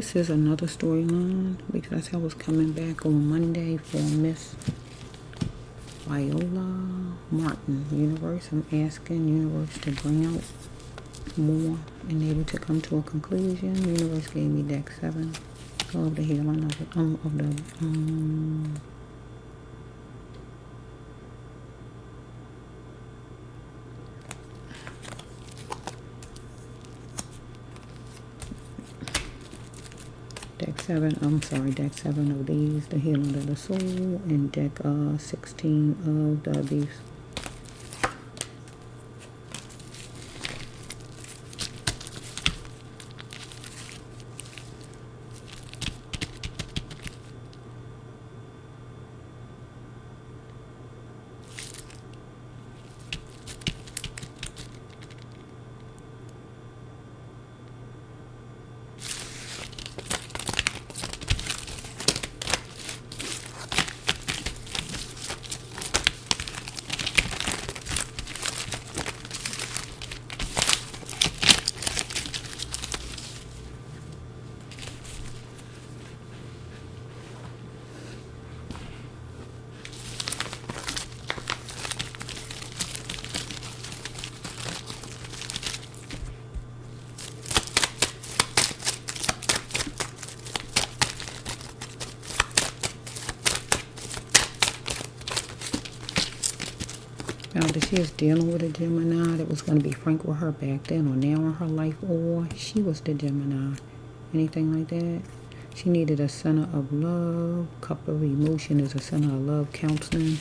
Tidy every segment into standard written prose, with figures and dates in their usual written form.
This is another storyline because I was coming back on Monday for Miss Viola Martin. Universe, I'm asking Universe to bring out more and able to come to a conclusion. Universe gave me deck 7 of the healing of the deck 7 of these, the healing of the soul, and deck 16 of the abuse. Now that she is dealing with a Gemini that was going to be frank with her back then or now in her life, or she was the Gemini, anything like that. She needed a center of love. Cup of emotion is a center of love counseling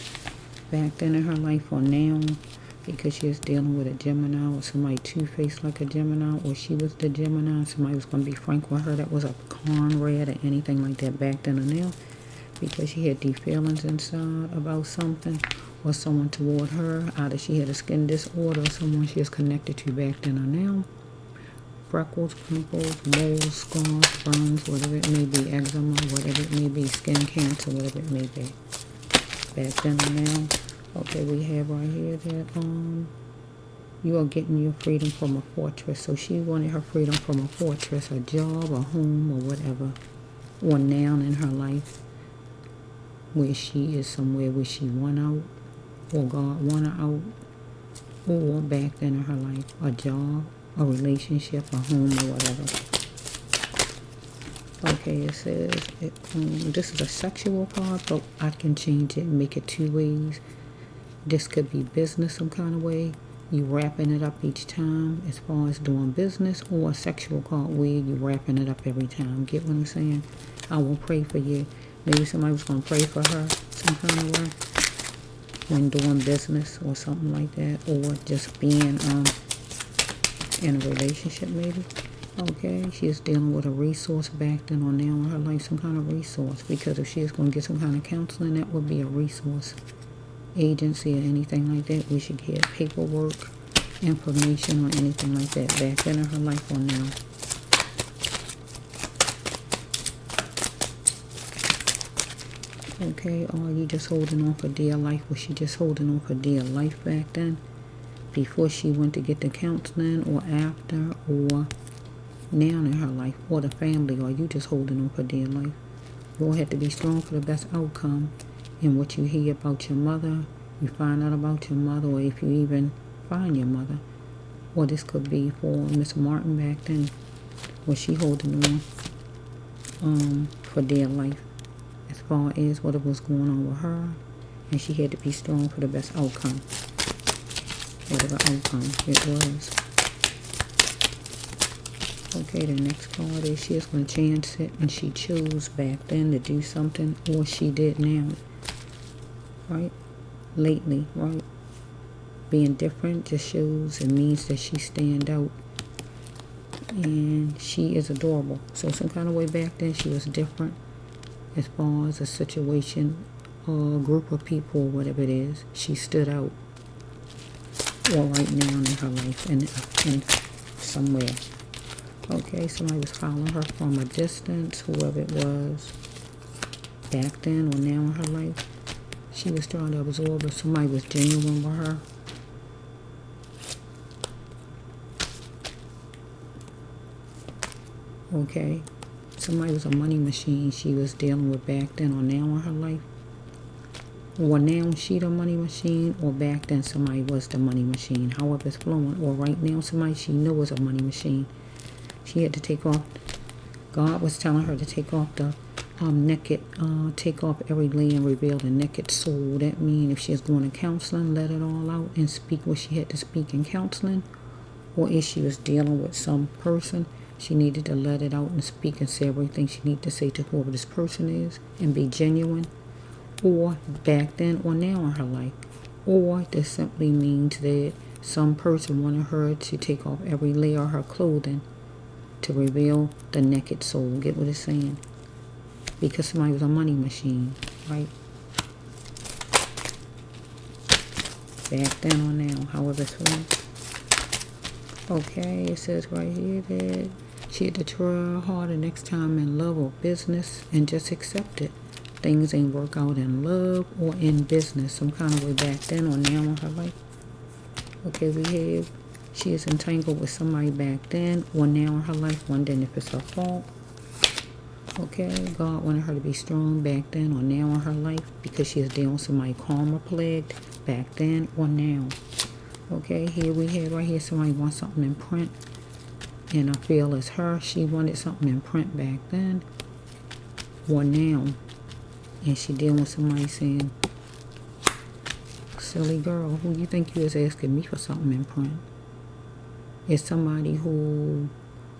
back then in her life or now, because she is dealing with a Gemini or somebody two-faced like a Gemini, or she was the Gemini. Somebody was going to be frank with her that was a Conrad or anything like that back then or now, because she had deep feelings inside about something or someone toward her. Either she had a skin disorder or someone she is connected to back then or now. Freckles, pimples, moles, scars, burns, whatever it may be, eczema, whatever it may be, skin cancer, whatever it may be, back then or now. Okay, we have right here that you are getting your freedom from a fortress. So she wanted her freedom from a fortress, a job, a home, or whatever, or now in her life where she is somewhere where she won out, or God won her out, or back then in her life, a job, a relationship, a home, or whatever. Okay, it says, this is a sexual card, but I can change it and make it 2 ways. This could be business some kind of way. You wrapping it up each time as far as doing business, or a sexual card where you wrapping it up every time. Get what I'm saying? I will pray for you. Maybe somebody was going to pray for her some kind of way when doing business or something like that, or just being in a relationship maybe. Okay, she is dealing with a resource back then or now in her life, some kind of resource, because if she is going to get some kind of counseling, that would be a resource agency or anything like that. We should get paperwork, information, or anything like that back then in her life or now. Okay, or you just holding on for dear life? Was she just holding on for dear life back then, before she went to get the counseling, or after, or now in her life, or the family? Or you just holding on for dear life? You all have to be strong for the best outcome. And what you hear about your mother, you find out about your mother, or if you even find your mother. Or this could be for Miss Martin back then. Was she holding on for dear life, as far as what was going on with her, and she had to be strong for the best outcome, whatever outcome it was. Okay, the next card is she is going to chance it, and she chose back then to do something, or she did now, right? Lately, right? Being different just shows and means that she stand out, and she is adorable. So some kind of way back then she was different as far as a situation or a group of people, whatever it is. She stood out, or right now in her life, and somewhere. Okay, somebody was following her from a distance, whoever it was, back then or now in her life. She was trying to absorb if somebody was genuine with her. Okay, Somebody was a money machine she was dealing with back then or now in her life. Or now she the money machine, or back then somebody was the money machine. However it's flowing. Or right now somebody she knew was a money machine. She had to take off. God was telling her to take off the naked, take off every layer and reveal the naked soul. That means if she's going to counseling, let it all out and speak what she had to speak in counseling. Or if she was dealing with some person, she needed to let it out and speak and say everything she needed to say to whoever this person is and be genuine. Or back then or now in her life. Or this simply means that some person wanted her to take off every layer of her clothing to reveal the naked soul. Get what it's saying? Because somebody was a money machine, right? Back then or now, however it's feeling. Okay, it says right here that she had to try harder next time in love or business and just accept it. Things ain't work out in love or in business some kind of way back then or now in her life. Okay, we have she is entangled with somebody back then or now in her life, wondering if it's her fault. Okay, God wanted her to be strong back then or now in her life because she is dealing with somebody karma plagued back then or now. Okay, here we have right here somebody wants something in print. And I feel it's her. She wanted something in print back then or now. And she dealing with somebody saying, silly girl, who you think you is asking me for something in print? It's somebody who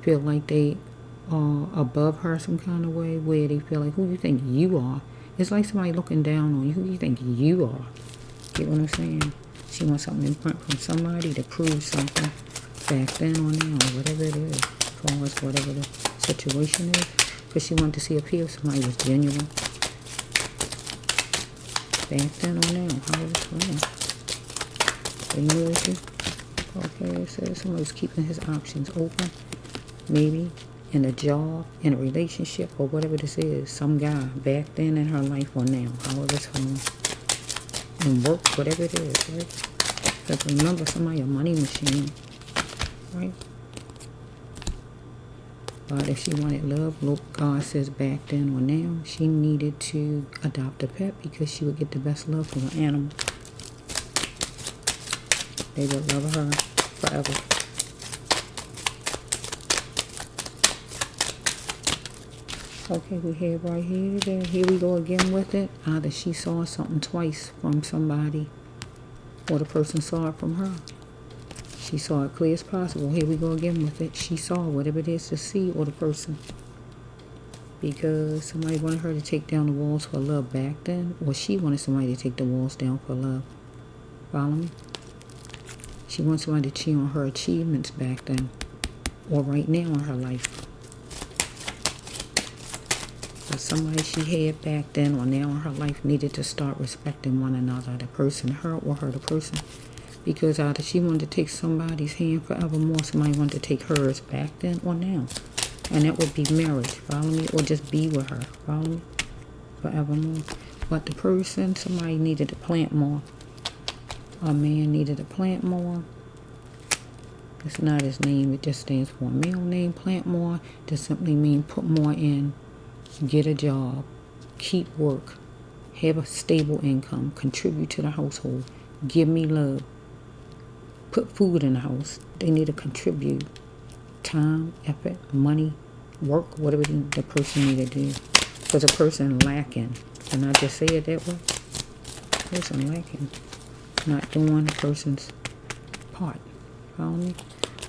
feel like they are above her some kind of way, where they feel like, who you think you are? It's like somebody looking down on you. Who you think you are? Get what I'm saying? She wants something in print from somebody to prove something back then or now, whatever it is, as far as whatever the situation is. Because she wanted to see if somebody was genuine. Back then or now, how is it going? They knew it. Okay, it says somebody's keeping his options open. Maybe in a job, in a relationship, or whatever this is. Some guy back then in her life or now, however it's going. And work, whatever it is, right? Because remember, somebody a money machine, right? But if she wanted love, look, God says back then or now, she needed to adopt a pet because she would get the best love from an animal. They would love her forever. Okay, we have right here, there. Here we go again with it. Either she saw something twice from somebody, or the person saw it from her. She saw it clear as possible. Here we go again with it. She saw whatever it is to see, or the person. Because somebody wanted her to take down the walls for love back then, or she wanted somebody to take the walls down for love. Follow me? She wants somebody to cheer on her achievements back then, or right now in her life. But somebody she had back then or now in her life needed to start respecting one another, the person, her, or her, the person. Because either she wanted to take somebody's hand forevermore, somebody wanted to take hers back then or now. And that would be marriage, follow me? Or just be with her, follow me? Forevermore. But the person, somebody needed to plant more. A man needed to plant more. It's not his name, it just stands for a male name. Plant more just simply mean put more in, get a job, keep work, have a stable income, contribute to the household, give me love, put food in the house. They need to contribute time, effort, money, work, whatever the person need to do. Because a person lacking, can I just say it that way? Person lacking, not doing the person's part. Follow me?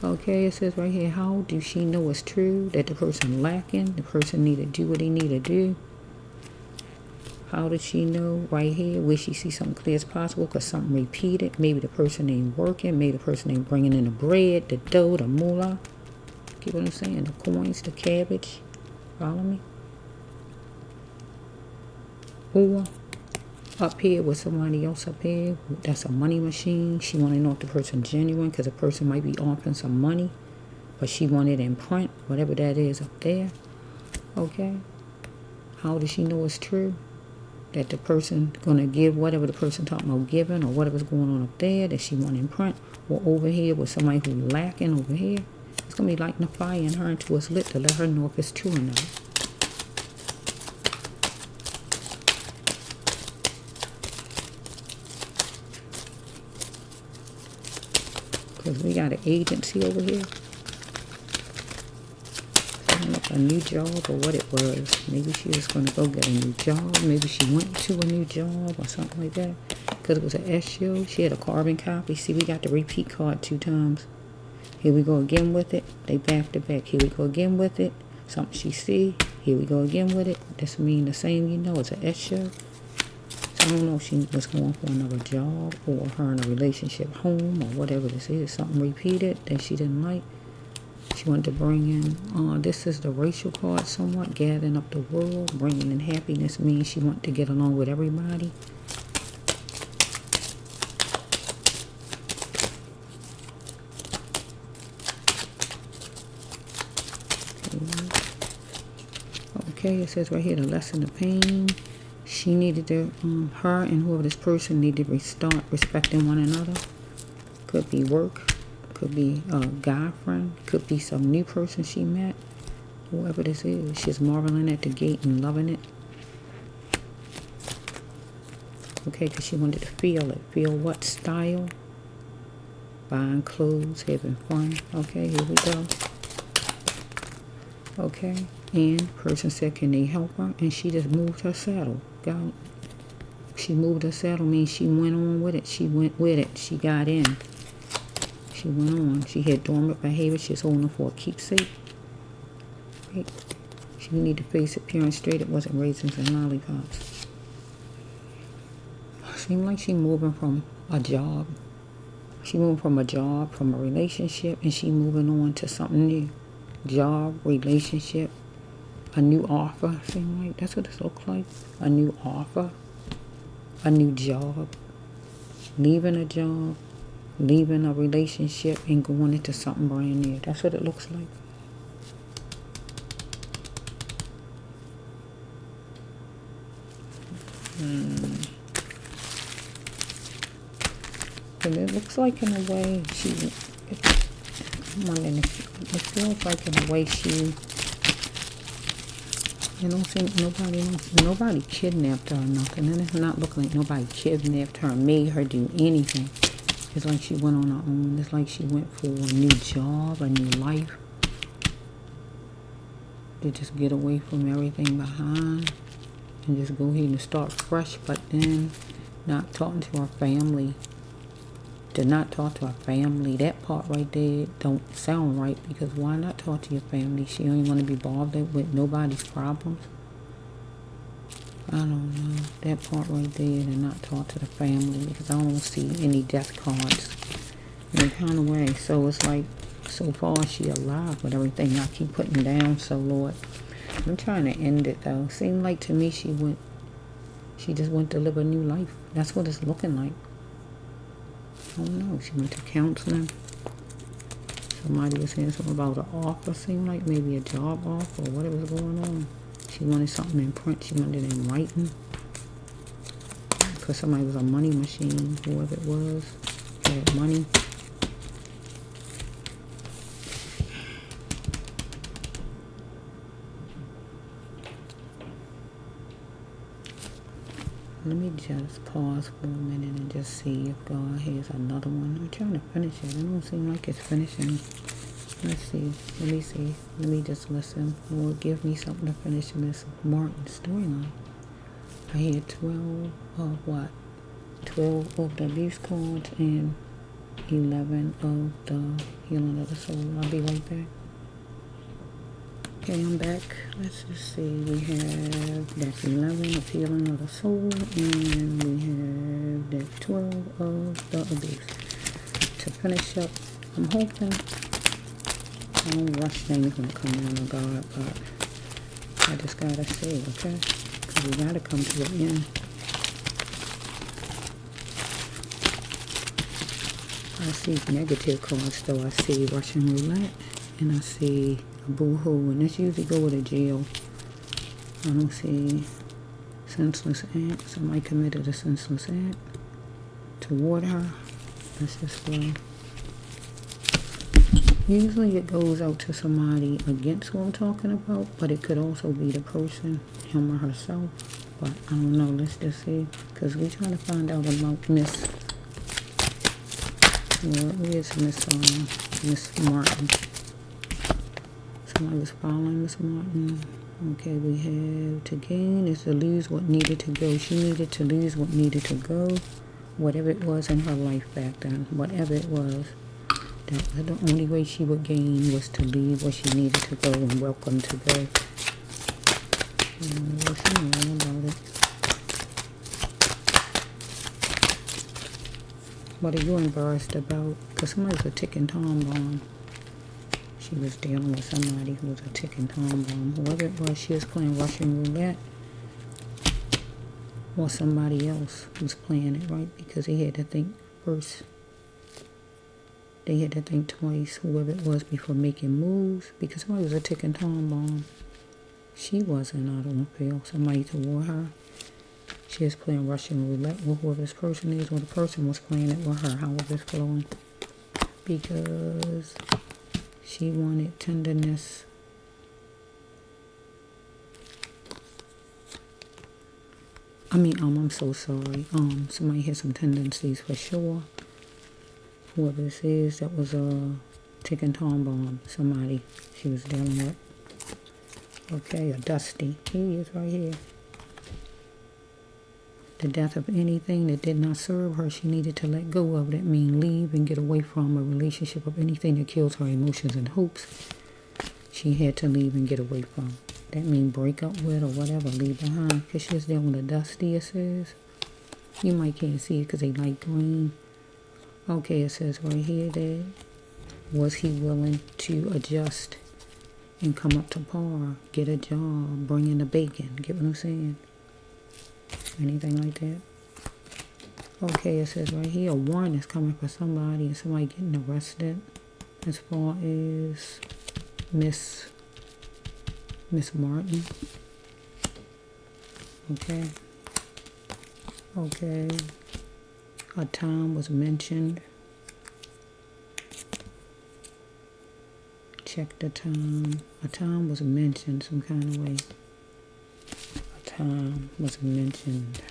Okay, it says right here, how do she know it's true that the person lacking, the person need to do what he need to do? How did she know right here? Where she see something clear as possible because something repeated. Maybe the person ain't working. Maybe the person ain't bringing in the bread, the dough, the moolah. Get what I'm saying? The coins, the cabbage. Follow me? Or up here with somebody else up here, that's a money machine. She want to know if the person's genuine because the person might be offering some money, but she want it in print, whatever that is up there. Okay? How does she know it's true? That the person going to give whatever the person talking about giving or whatever's going on up there that she want in print, or over here with somebody who lacking over here. It's going to be lighting a fire in her until it's lit to let her know if it's true or not. we got an agency over here. I don't know if a new job or what it was. Maybe she was going to go get a new job. Maybe she went to a new job or something like that. Because it was an issue. She had a carbon copy. See, we got the repeat card 2 times. Here we go again with it. They back to back. Here we go again with it. Something she see. Here we go again with it. This mean the same, you know. It's an issue. So I don't know if she was going for another job or her in a relationship home or whatever this is. Something repeated that she didn't like. She wanted to bring in, this is the racial card somewhat, gathering up the world, bringing in happiness means she wanted to get along with everybody. Okay, it says right here, the lesson of pain. She needed to, her and whoever this person needed to start respecting one another. Could be work. Could be a guy friend. Could be some new person she met. Whoever this is. She's marveling at the gate and loving it. Okay, because she wanted to feel it. Feel what style? Buying clothes, having fun. Okay, here we go. Okay, and person said, can they help her? And she just moved her saddle. God, she moved her saddle means she went on with it. She went with it. She got in. She went on. She had dormant behavior. She's holding for a keepsake. Right. She need to face it pure and straight. It wasn't raisins and lollipops. Seemed like she moving from a job. She moving from a job, from a relationship, and she moving on to something new. Job, relationship, a new offer. Seemed like that's what this looks like. A new offer, a new job, leaving a job, leaving a relationship and going into something brand new. That's what it looks like. And it looks like in a way I'm wondering if it feels like in a way she, you don't think nobody kidnapped her or nothing. And it's not looking like nobody kidnapped her and made her do anything. It's like she went on her own. It's like she went for a new job, a new life. To just get away from everything behind and just go ahead and start fresh, but then not talking to her family. To not talk to her family, that part right there don't sound right, because why not talk to your family? She don't want to be bothered with nobody's problems. I don't know. That part right there, to not talk to the family, because I don't see any death cards in a kind of way. So it's like, so far she alive with everything I keep putting down. So Lord, I'm trying to end it though. Seemed like to me she just went to live a new life. That's what it's looking like. I don't know. She went to counseling. Somebody was saying something about an offer. Seemed like maybe a job offer or whatever was going on. She wanted something in print. She wanted it in writing. Because somebody was a money machine, whoever it was. Had money. Let me just pause for a minute and just see if God has another one. I'm trying to finish it. It don't seem like it's finishing. Let's see. Let me see. Let me just listen. Lord, give me something to finish Miss Martin's storyline. I had 12 of what? 12 of the abuse cards and 11 of the healing of the soul. I'll be right back. Okay, I'm back. Let's just see. We have that 11 of healing of the soul, and we have that 12 of the abuse. To finish up, I'm hoping I don't rush things when it comes down to God, but I just gotta see, okay? Because we gotta come to the end. I see negative cards, though. I see Russian roulette, and I see a boo-hoo, and this usually go with a jail. I don't see senseless act. Somebody committed a senseless act toward her. Let's just go. Usually it goes out to somebody against what I'm talking about, but it could also be the person, him or herself. But I don't know. Let's just see, because we're trying to find out about Miss Where's Miss Martin? Somebody was following Miss Martin. Okay, we have to gain is to lose what needed to go. She needed to lose what needed to go. Whatever it was in her life back then. Whatever it was. That the only way she would gain was to leave where she needed to go and welcome to go. What's she know about it? What are you embarrassed about? Because somebody's a ticking time bomb. She was dealing with somebody who was a ticking time bomb. Whoever it was, she was playing Russian roulette. Or somebody else was playing it, right? Because they had to think first. They had to think twice, whoever it was, before making moves. Because somebody was a ticking time bomb. She wasn't, I don't feel. Somebody toward her. She was playing Russian roulette with whoever this person is, or the person was playing it with her, however it's flowing. Because she wanted tenderness. I'm so sorry. Somebody had some tendencies for sure. Whoever this is, that was a ticking time bomb. Somebody she was dealing with. Okay, a Dusty. He is right here. The death of anything that did not serve her, she needed to let go of. That means leave and get away from a relationship of anything that kills her emotions and hopes. She had to leave and get away from. That means break up with or whatever, leave behind. Because she was dealing with a Dusty, it says. You might can't see it because they light green. Okay, it says right here that was he willing to adjust and come up to par, get a job, bring in the bacon. Get what I'm saying? Anything like that? Okay, it says right here, a warrant is coming for somebody and somebody getting arrested. As far as Miss Martin. Okay. Okay. A time was mentioned. Check the time. A time was mentioned some kind of way. A time was mentioned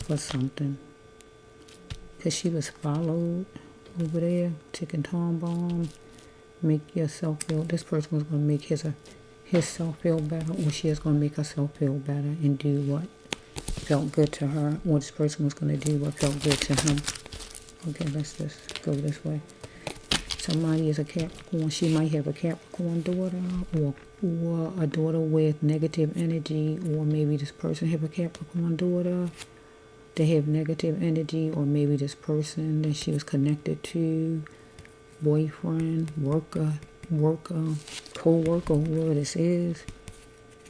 for something. Because she was followed over there. Ticking time bomb. Make yourself feel. This person was going to make himself feel better. Or she is going to make herself feel better and do what felt good to her. Or this person was going to do what felt good to him. Okay, let's just go this way. Somebody is a Capricorn. She might have a Capricorn daughter or a daughter with negative energy, or maybe this person have a Capricorn daughter. They have negative energy, or maybe this person that she was connected to, boyfriend, worker, co-worker, whoever this is,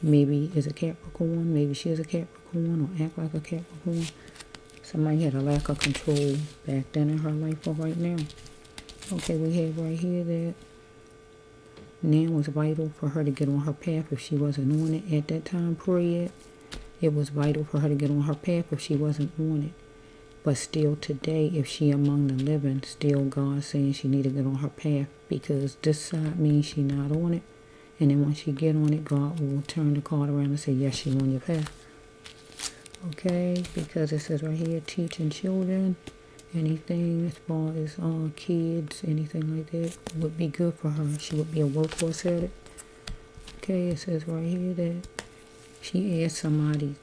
maybe is a Capricorn. Maybe she is a Capricorn or act like a Capricorn. Somebody had a lack of control back then in her life or right now. Okay, we have right here that now was vital for her to get on her path if she wasn't on it at that time period. It was vital for her to get on her path if she wasn't on it. But still today, if she among the living, still God saying she need to get on her path, because this side means she not on it. And then once she get on it, God will turn the card around and say, yes, she on your path. Okay, because it says right here, teaching children. Anything as far as kids, anything like that would be good for her. She would be a workhorse at it. Okay, it says right here that she asked somebody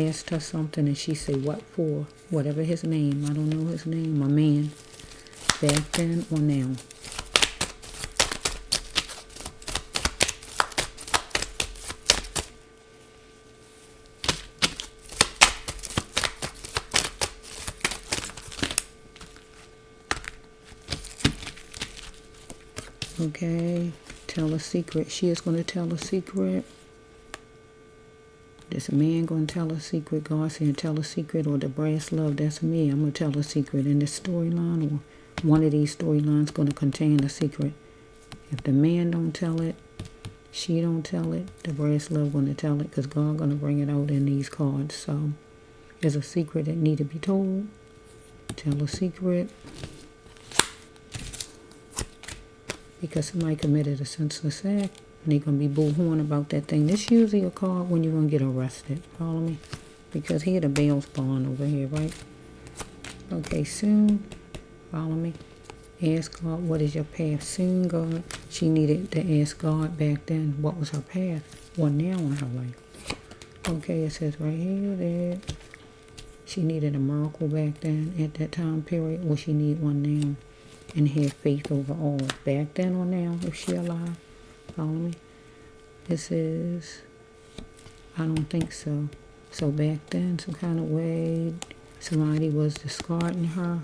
asked her something and she said, what for? Whatever his name, I don't know his name, a man, back then or now. Okay, tell a secret. She is going to tell a secret. This man going to tell a secret. God saying tell a secret, or the brass love, that's me. I'm going to tell a secret in this storyline, or one of these storylines going to contain a secret. If the man don't tell it, she don't tell it, the brass love going to tell it, because God going to bring it out in these cards. So there's a secret that need to be told. Tell a secret. Because somebody committed a senseless act, and they're going to be boo-hooing about that thing. This usually a card when you're going to get arrested. Follow me? Because here the bail's bond over here, right? Okay, soon. Follow me? Ask God, what is your path? Soon, God, she needed to ask God back then, what was her path? Or now in her life. Okay, it says right here that she needed a miracle back then at that time period, or she need one now and have faith over all. Back then or now, if she alive. Follow me? It says, I don't think so. So back then, some kind of way, somebody was discarding her.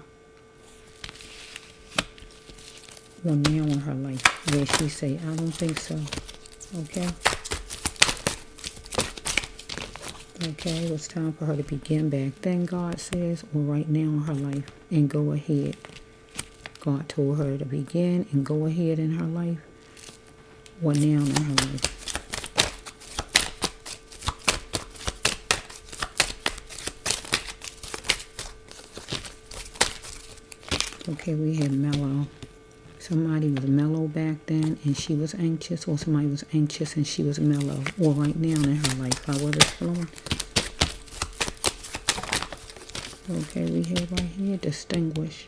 Or now in her life, where she say, I don't think so. Okay? Okay, it was time for her to begin back then, God says, or right now in her life, and go ahead. God told her to begin and go ahead in her life, or now in her life. Okay, we had mellow. Somebody was mellow back then and she was anxious, or somebody was anxious and she was mellow, or right now in her life, however it's flowing. Okay, we have right here, distinguish.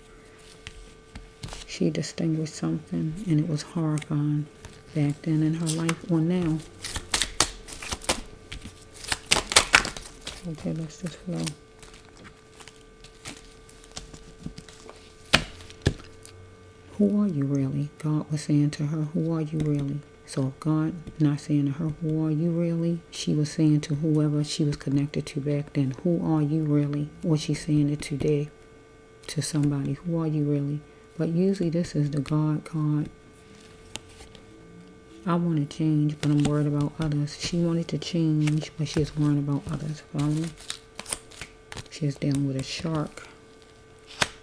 She distinguished something and it was horrifying back then in her life, or now. Okay, let's just flow. Who are you really? God was saying to her, who are you really? So if God not saying to her, who are you really? She was saying to whoever she was connected to back then, who are you really? Or she's saying it today to somebody, who are you really? But usually this is the God card. I want to change, but I'm worried about others. She wanted to change, but she's worried about others. Follow me? She's dealing with a shark.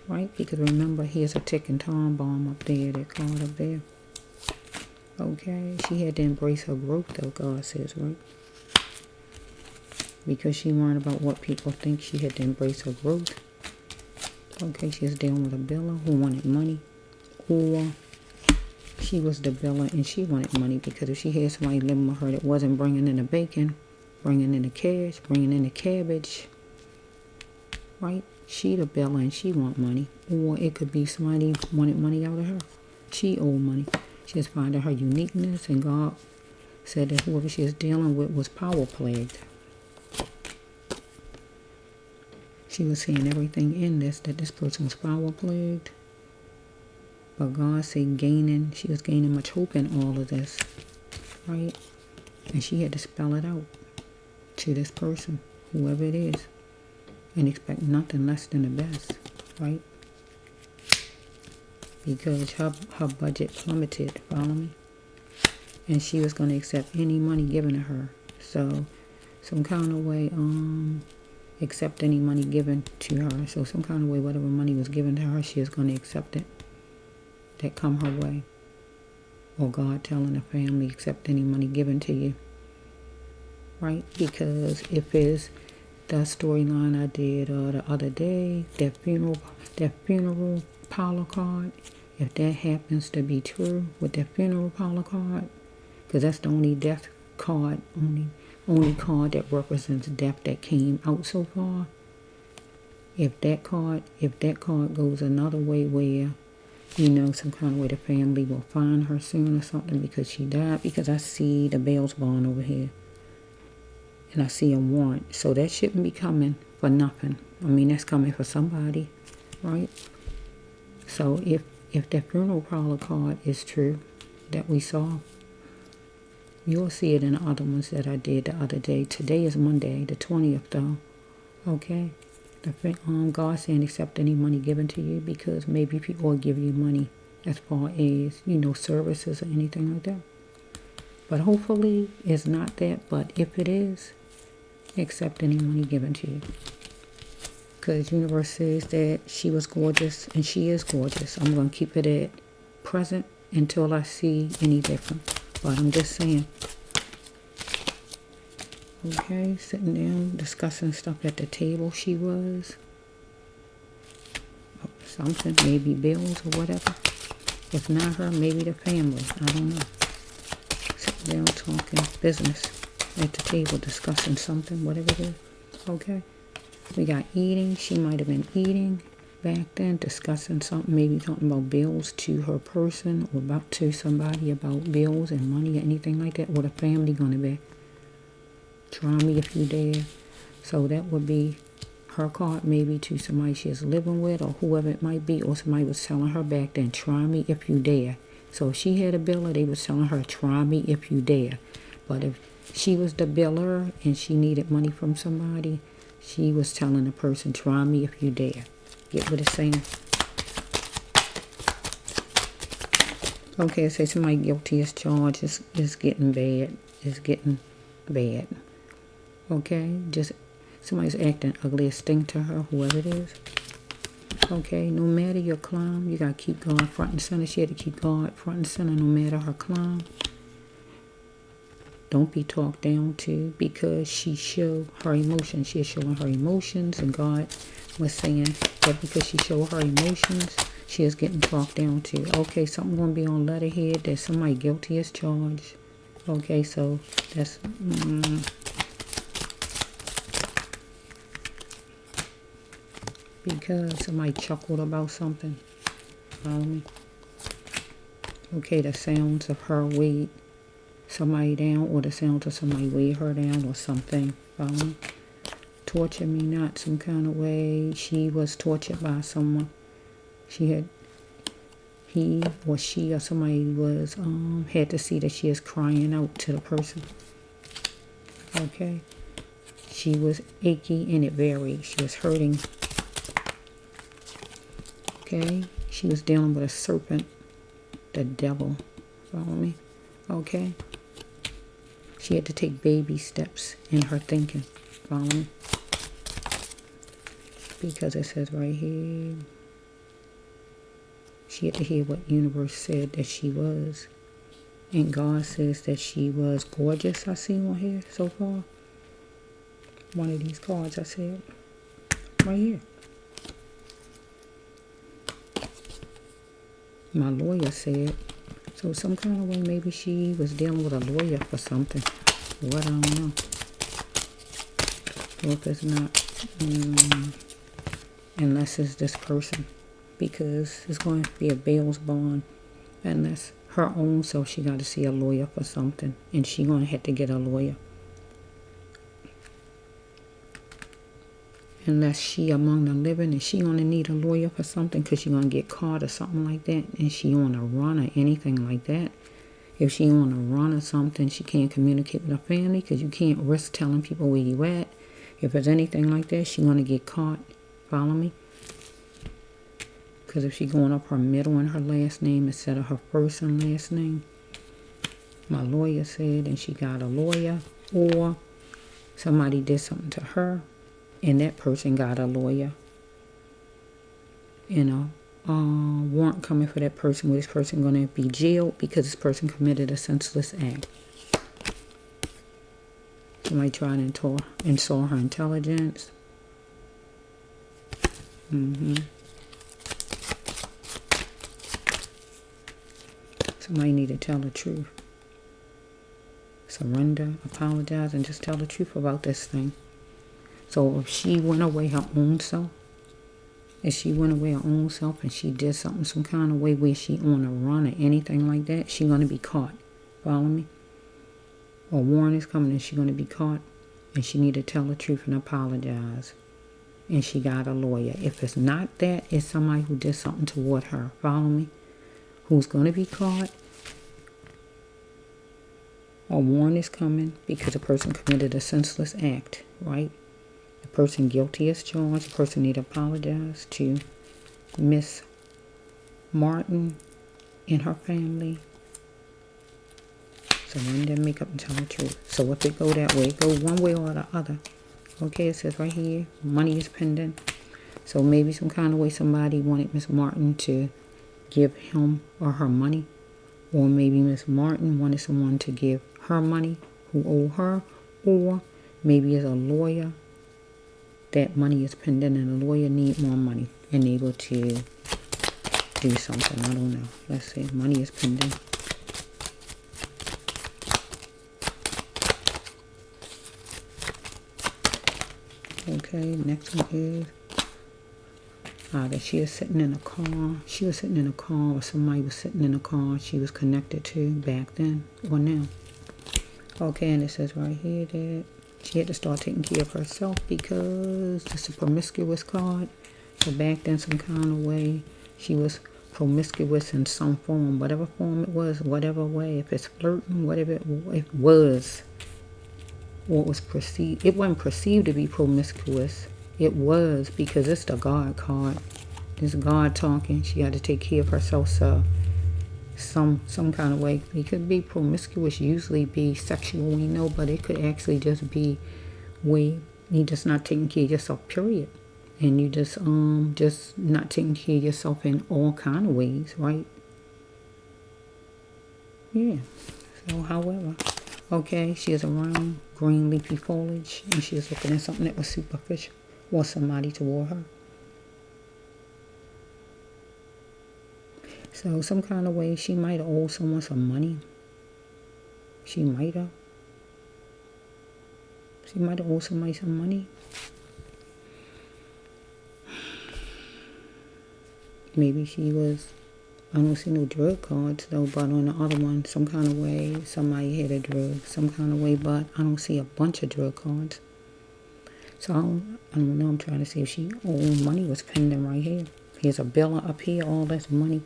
Right? Because remember, here's a ticking time bomb up there, that card up there. Okay? She had to embrace her growth, though, God says, right? Because she worried about what people think, she had to embrace her growth. Okay, she's dealing with a biller who wanted money. Or she was the biller and she wanted money, because if she had somebody living with her that wasn't bringing in the bacon, bringing in the cash, bringing in the cabbage, right? She the biller and she want money. Or it could be somebody wanted money out of her. She owed money. She just finding her uniqueness, and God said that whoever she is dealing with was power plagued. She was seeing everything in this, that this person was power plagued. But God said she was gaining much hope in all of this. Right? And she had to spell it out to this person, whoever it is. And expect nothing less than the best, right? Because her budget plummeted, follow me? And she was going to accept any money given to her. So, some kind of way, accept any money given to her. So, some kind of way, whatever money was given to her, she was going to accept it. That come her way. Or God telling the family, accept any money given to you. Right? Because if it's the storyline I did the other day, that funeral parlor card, if that happens to be true with that funeral parlor card, because that's the only death card, only card that represents death that came out so far. If that card goes another way where, some kind of way the family will find her soon or something because she died, because I see the bail's bond over here. And I see a warrant. So that shouldn't be coming for nothing. I mean, that's coming for somebody, right? So if that funeral parlor card is true that we saw, you'll see it in the other ones that I did the other day. Today is Monday, the 20th, though. Okay? God saying accept any money given to you, because maybe people will give you money as far as, services or anything like that. But hopefully it's not that. But if it is, accept any money given to you. Because the universe says that she was gorgeous and she is gorgeous. I'm going to keep it at present until I see any different. But I'm just saying. Okay, sitting down, discussing stuff at the table she was. Something, maybe bills or whatever. If not her, maybe the family. I don't know. Sitting down talking business at the table, discussing something, whatever it is. Okay. We got eating. She might have been eating back then discussing something, maybe talking about bills to her person or about to somebody about bills and money or anything like that. Or the family gonna be. Try me if you dare. So that would be her card maybe to somebody she's living with or whoever it might be, or somebody was telling her back then, try me if you dare. So if she had a biller, they was telling her, try me if you dare. But if she was the biller and she needed money from somebody, she was telling the person, try me if you dare. Get what it's saying? Okay, it says somebody guilty as charged. It's getting bad. It's getting bad. Okay, just somebody's acting ugly, a stink to her, whoever it is. Okay, no matter your climb, you gotta keep going front and center. She had to keep going front and center no matter her climb. Don't be talked down to because she showed her emotions. She is showing her emotions, and God was saying that because she showed her emotions, she is getting talked down to. Okay, something gonna be on letterhead that somebody guilty as charged. Okay, so that's because somebody chuckled about something. Follow me? Okay, the sounds of her weight somebody down, or the sounds of somebody weigh her down or something. Follow me? Torture me not some kind of way. She was tortured by someone. He or she or somebody was had to see that she is crying out to the person. Okay, she was achy and it varied. She was hurting. Okay, she was dealing with a serpent, the devil. Follow me? Okay, she had to take baby steps in her thinking. Follow me? Because it says right here, she had to hear what universe said that she was. And God says that she was gorgeous. I see on here so far. One of these cards I said. Right here. My lawyer said. So some kind of way maybe she was dealing with a lawyer for something. What, I don't know. Or if it's not. Unless it's this person. Because it's going to be a bail's bond. Unless her own self, she got to see a lawyer for something. And she going to have to get a lawyer. Unless she among the living and she going to need a lawyer for something because she going to get caught or something like that. And she on a run or anything like that. If she on a run or something, she can't communicate with her family because you can't risk telling people where you at. If it's anything like that, she going to get caught. Follow me? Because if she going up her middle and her last name instead of her first and last name, my lawyer said, and she got a lawyer, or somebody did something to her, and that person got a lawyer. You know, warrant coming for that person, where this person going to be jailed because this person committed a senseless act. Somebody tried to insult her intelligence. Somebody need to tell the truth. Surrender, apologize, and just tell the truth about this thing. So if she went away her own self, and she did something some kind of way where she on a run or anything like that, she going to be caught. Follow me? A warrant is coming and she going to be caught, and she need to tell the truth and apologize. And she got a lawyer. If it's not that, it's somebody who did something toward her. Follow me? Who's going to be caught. A warrant is coming because the person committed a senseless act, right? The person guilty as charged. The person need to apologize to Miss Martin and her family. Surrender, make up, and tell the truth. So if it go that way, it go one way or the other. Okay, it says right here, money is pending. So maybe some kind of way somebody wanted Miss Martin to give him or her money. Or maybe Miss Martin wanted someone to give her money who owe her. Or maybe it's a lawyer that money is pending and the lawyer need more money and able to do something. I don't know. Let's see. Money is pending. Okay, next one is That she is sitting in a car. She was sitting in a car, or somebody was sitting in a car she was connected to back then or now. Okay, and it says right here that she had to start taking care of herself because this is a promiscuous card. So back then, some kind of way, she was promiscuous in some form, whatever form it was, whatever way. If it's flirting, whatever it was, or it was perceived. It wasn't perceived to be promiscuous. It was, because it's the God card. It's God talking. She had to take care of herself, so some kind of way. It could be promiscuous, usually be sexual, we know, but it could actually just be where you just not taking care of yourself, period. And you just not taking care of yourself in all kind of ways, right? Yeah. So however, okay, she is around green leafy foliage, and she is looking at something that was superficial or somebody toward her. So some kind of way she might have owed someone some money. She might have. She might have owed somebody some money. Maybe she was, I don't see no drug cards though, but on the other one, some kind of way, somebody had a drug, some kind of way, but I don't see a bunch of drug cards. So I don't know, I'm trying to see if she owed money was pending right here. Here's a bill up here, all this money.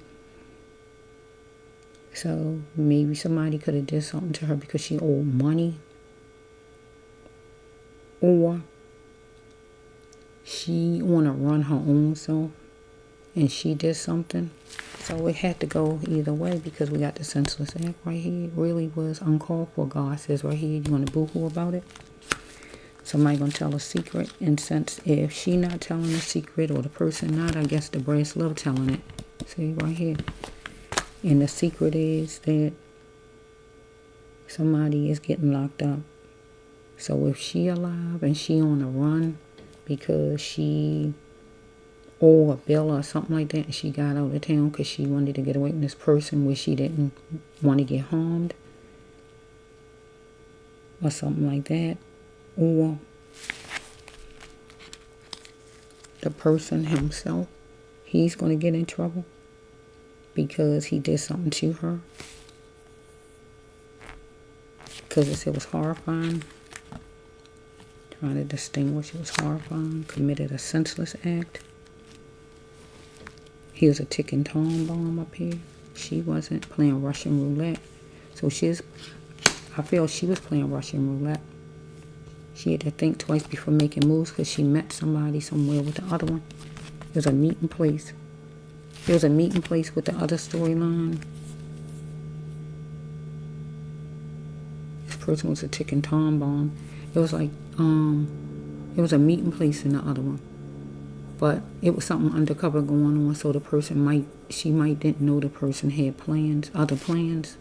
So maybe somebody could have did something to her because she owed money. Or she want to run her own self and she did something. So it had to go either way because we got the senseless act right here. It really was uncalled for. God says right here, you want to boo-hoo about it? Somebody going to tell a secret. And since if she not telling a secret or the person not, I guess the brass love telling it. See right here. And the secret is that somebody is getting locked up. So if she alive and she on the run because she owed a bill or something like that, and she got out of town because she wanted to get away from this person where she didn't want to get harmed or something like that, or the person himself, he's going to get in trouble because he did something to her. Because it was horrifying. Trying to distinguish, it was horrifying. Committed a senseless act. Here's a ticking time bomb up here. She wasn't playing Russian roulette. So I feel she was playing Russian roulette. She had to think twice before making moves because she met somebody somewhere with the other one. It was a meeting place. There was a meeting place with the other storyline. This person was a ticking time bomb. It was like, it was a meeting place in the other one. But it was something undercover going on, so the person she might didn't know the person had plans, other plans.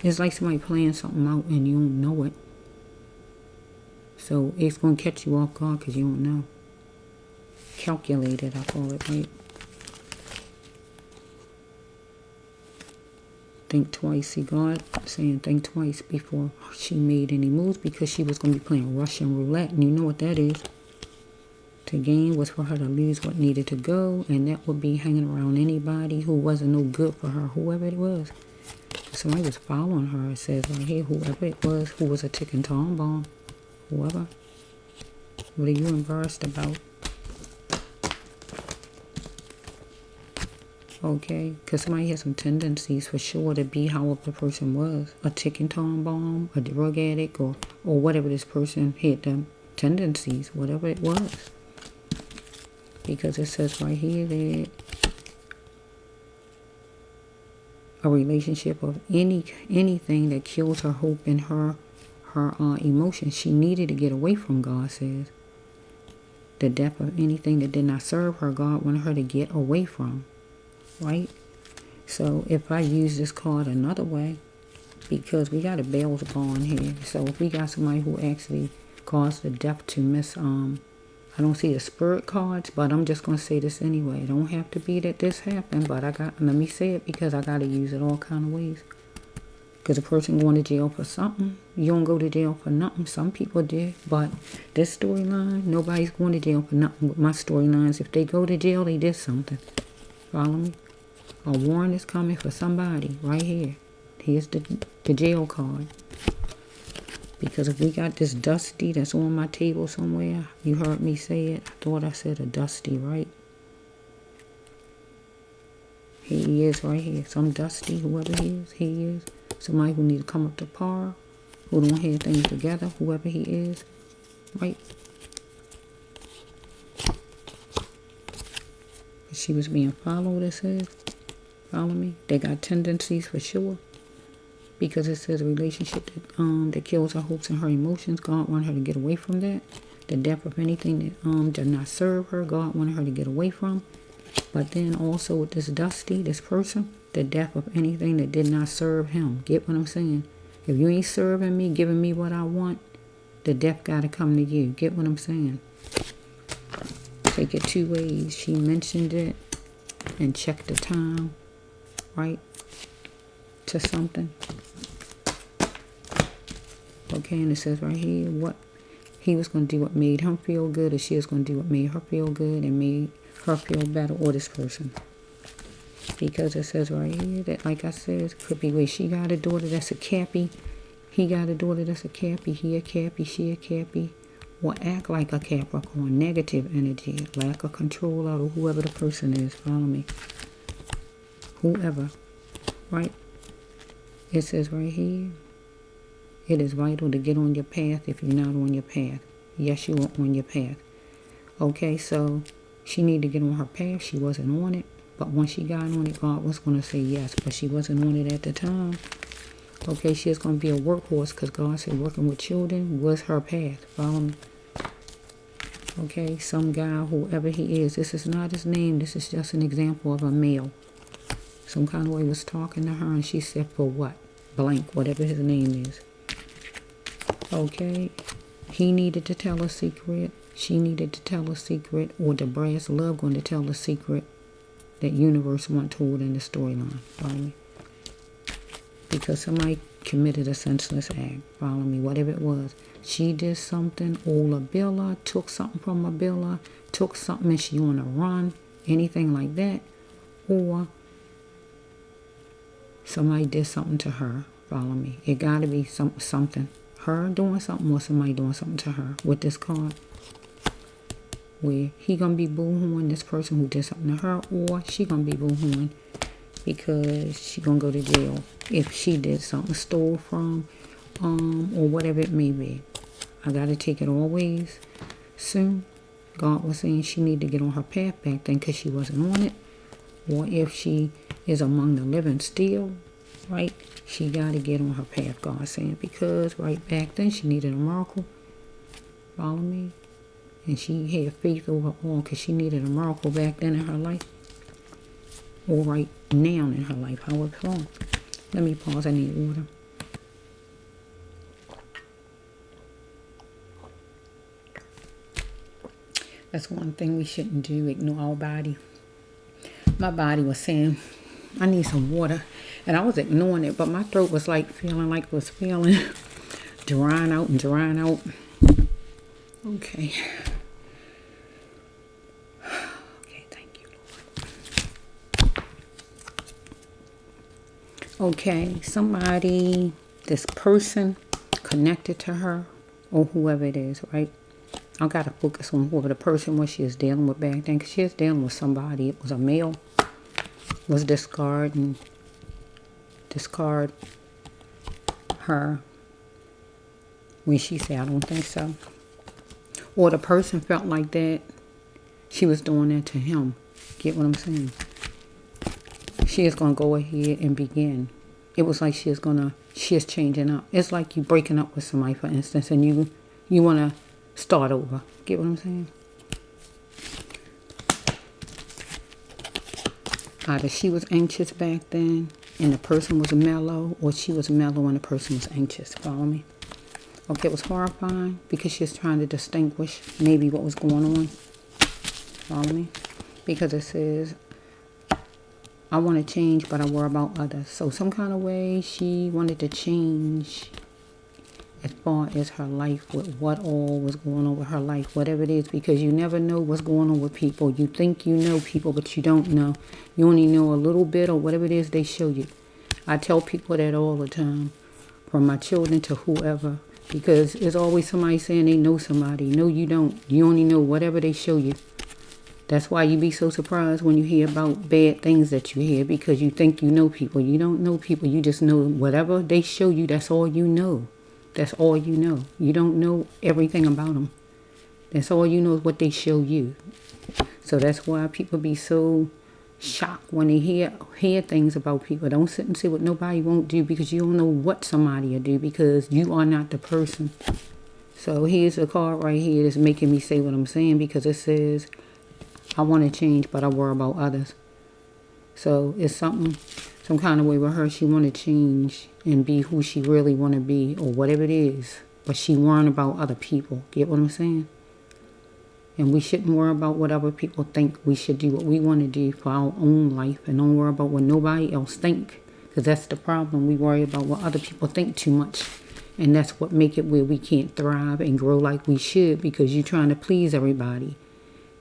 It's like somebody playing something out and you don't know it. So it's going to catch you off guard because you don't know. Calculated, I call it, right? Think twice. See, God saying think twice before she made any moves because she was going to be playing Russian roulette. And you know what that is. To gain was for her to lose what needed to go. And that would be hanging around anybody who wasn't no good for her, whoever it was. Somebody was following her. It says right here, whoever it was, who was a ticking time bomb. Whoever. What are you embarrassed about? Okay, because somebody has some tendencies for sure to be however the person was. A ticking time bomb, a drug addict, or whatever this person had them tendencies, whatever it was. Because it says right here that a relationship of anything that kills her hope and her emotions. She needed to get away from, God says. The depth of anything that did not serve her, God wanted her to get away from. Right? So if I use this card another way, because we got a bail's bond here. So if we got somebody who actually caused the death to miss, I don't see the spirit cards, but I'm just going to say this anyway. It don't have to be that this happened, but let me say it because I got to use it all kind of ways. Because a person going to jail for something, you don't go to jail for nothing. Some people did, but this storyline, nobody's going to jail for nothing with my storylines. If they go to jail, they did something. Follow me? A warrant is coming for somebody right here. Here's the jail card. Because if we got this Dusty that's on my table somewhere, you heard me say it. I thought I said a Dusty, right? Here he is right here. Some Dusty, whoever he is. Somebody who need to come up to par, who don't have things together, whoever he is, right? She was being followed, it says. Follow me? They got tendencies for sure. Because it says a relationship that kills her hopes and her emotions. God wanted her to get away from that. The death of anything that did not serve her, God wanted her to get away from. But then also with this Dusty, this person, the death of anything that did not serve him. Get what I'm saying? If you ain't serving me, giving me what I want, the death got to come to you. Get what I'm saying? Take it two ways. She mentioned it and checked the time, right, to something. Okay, and it says right here, what he was going to do what made him feel good, or she was going to do what made her feel good and made her feel better, or this person. Because it says right here that, like I said, it could be where she got a daughter that's a Cappy, he got a daughter that's a Cappy, he a Cappy, she a Cappy, or act like a Capricorn, negative energy, lack of control over whoever the person is. Follow me? Whoever, right? It says right here, it is vital to get on your path if you're not on your path. Yes, you are on your path. Okay, so she needed to get on her path. She wasn't on it. But once she got on it, God was going to say yes. But she wasn't on it at the time. Okay, she is going to be a workhorse because God said working with children was her path. Follow me? Okay, some guy, whoever he is. This is not his name. This is just an example of a male. Some kind of way was talking to her and she said, for what? Blank, whatever his name is. Okay, he needed to tell a secret. She needed to tell a secret. Or the brass love going to tell a secret that universe want told in the storyline. Follow me? Because somebody committed a senseless act. Follow me? Whatever it was. She did something. Or Viola took something from a Viola. Took something and she on a run. Anything like that. Or somebody did something to her. Follow me? It got to be something. Her doing something or somebody doing something to her with this card. Where he gonna be boo-hooing this person who did something to her, or she gonna be boo-hooing because she gonna go to jail if she did something, stole from, or whatever it may be. I gotta take it always soon. God was saying she need to get on her path back then because she wasn't on it, or if she is among the living still, right? She got to get on her path, God saying, because right back then she needed a miracle. Follow me? And she had faith over all because she needed a miracle back then in her life. Or right now in her life, however long. Let me pause, I need water. That's one thing we shouldn't do, ignore our body. My body was saying, I need some water. And I was ignoring it, but my throat was like feeling like it was feeling drying out and drying out. Okay. Okay, thank you, Lord. Okay, somebody, this person connected to her, or whoever it is, right? I got to focus on whoever the person was she is dealing with back then, because she was dealing with somebody. It was a male. Was discard her when she said, I don't think so. Or the person felt like that she was doing that to him. Get what I'm saying? She is going to go ahead and begin. It was like she is changing up. It's like you breaking up with somebody, for instance, and you want to start over. Get what I'm saying? Either she was anxious back then and the person was mellow, or she was mellow and the person was anxious. Follow me? Okay, it was horrifying because she was trying to distinguish maybe what was going on. Follow me? Because it says, I want to change, but I worry about others. So some kind of way she wanted to change as far as her life, with what all was going on with her life, whatever it is, because you never know what's going on with people. You think you know people, but you don't know. You only know a little bit or whatever it is they show you. I tell people that all the time, from my children to whoever, because there's always somebody saying they know somebody. No, you don't. You only know whatever they show you. That's why you be so surprised when you hear about bad things that you hear, because you think you know people. You don't know people. You just know whatever they show you, that's all you know. That's all you know. You don't know everything about them. That's all you know is what they show you. So that's why people be so shocked when they hear things about people. Don't sit and say what nobody won't do, because you don't know what somebody will do, because you are not the person. So here's a card right here that's making me say what I'm saying, because it says, I want to change, but I worry about others. So it's some kind of way with her. She want to change and be who she really want to be, or whatever it is. But she worrying about other people. Get what I'm saying? And we shouldn't worry about what other people think. We should do what we want to do for our own life, and don't worry about what nobody else think. Because that's the problem. We worry about what other people think too much. And that's what make it where we can't thrive and grow like we should, because you're trying to please everybody.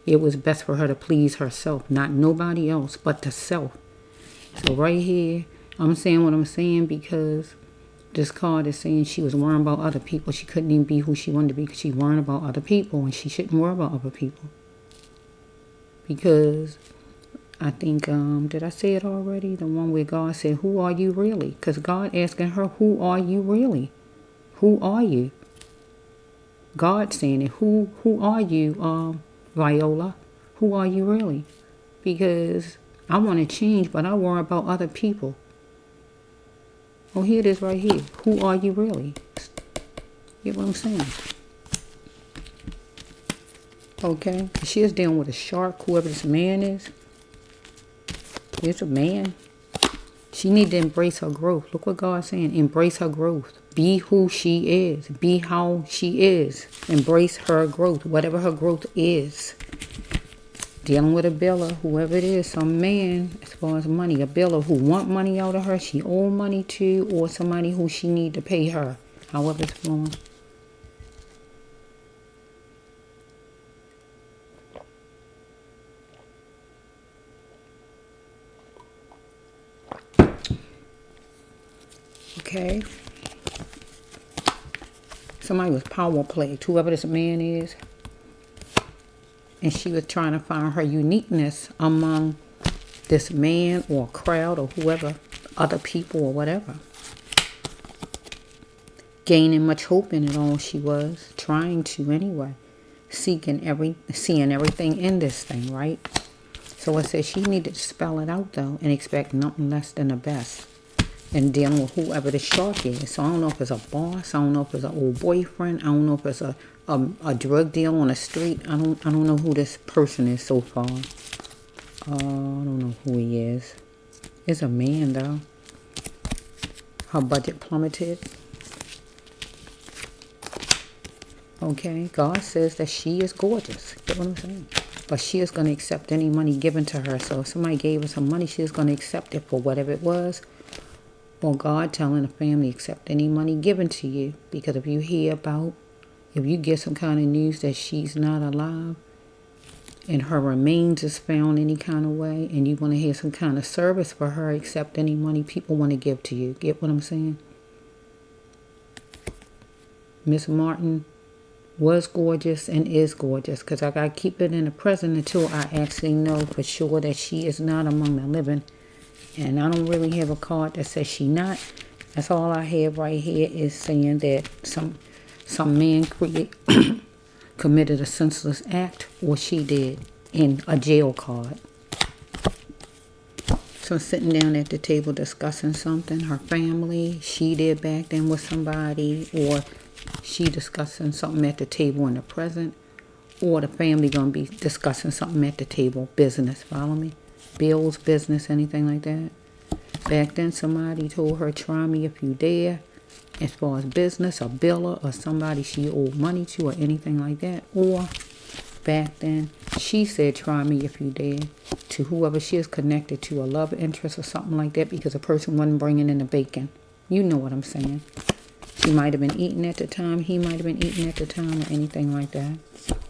It was best for her to please herself, not nobody else, but the self. So right here, I'm saying what I'm saying because this card is saying she was worrying about other people. She couldn't even be who she wanted to be because she worrying about other people, and she shouldn't worry about other people. Because I think, did I say it already? The one where God said, who are you really? Because God asking her, who are you really? Who are you? God saying it, who are you, Viola? Who are you really? Because I want to change, but I worry about other people. Oh, here it is right here. Who are you really? Get what I'm saying? Okay. She is dealing with a shark, whoever this man is. It's a man. She need to embrace her growth. Look what God's saying. Embrace her growth. Be who she is. Be how she is. Embrace her growth, whatever her growth is. Dealing with a biller, whoever it is, some man, as far as money, a biller who want money out of her, she owe money to, or somebody who she need to pay her, however it's flowing. Okay. Somebody was power played, whoever this man is. And she was trying to find her uniqueness among this man or crowd or whoever, other people or whatever. Gaining much hope in it all, she was trying to anyway. Seeing everything in this thing, right? So it says she needed to spell it out though and expect nothing less than the best. And dealing with whoever the shark is. So I don't know if it's a boss. I don't know if it's an old boyfriend. I don't know if it's a drug deal on the street. I don't know who this person is so far. I don't know who he is. It's a man though. Her budget plummeted. Okay, God says that she is gorgeous. Get what I'm saying? But she is going to accept any money given to her. So if somebody gave her some money, she is going to accept it for whatever it was. Or God telling the family, accept any money given to you. Because if you get some kind of news that she's not alive and her remains is found any kind of way, and you want to hear some kind of service for her, accept any money people want to give to you. Get what I'm saying? Miss Martin was gorgeous and is gorgeous, because I got to keep it in the present until I actually know for sure that she is not among the living. And I don't really have a card that says she not. That's all I have right here is saying that some man committed a senseless act, or she did, in a jail card. So sitting down at the table discussing something, her family, she did back then with somebody, or she discussing something at the table in the present, or the family going to be discussing something at the table, business, follow me? Bills, business, anything like that. Back then, somebody told her, try me if you dare, as far as business, a biller, or somebody she owed money to, or anything like that. Or back then, she said, try me if you dare, to whoever she is connected to, a love interest or something like that, because the person wasn't bringing in the bacon. You know what I'm saying. She might have been eating at the time. He might have been eating at the time, or anything like that.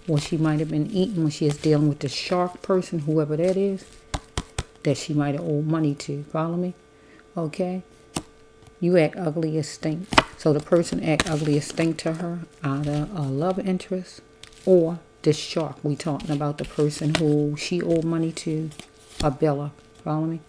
Or she might have been eating when she is dealing with the shark person, whoever that is, that she might have owed money to. Follow me? Okay? You act ugly as stink. So the person act ugly as stink to her, either a love interest or this shark. We talking about the person who she owed money to, a biller. Follow me?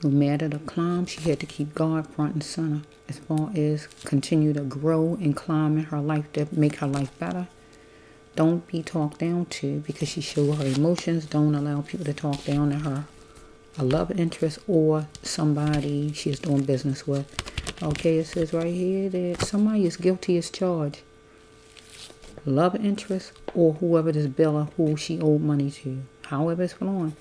No matter the climb, she had to keep God front and center as far as continue to grow and climb in her life to make her life better. Don't be talked down to because she showed her emotions. Don't allow people to talk down to her. A love interest or somebody she's doing business with. Okay, it says right here that somebody is guilty as charged. Love interest or whoever this biller who she owed money to. However it's flowing.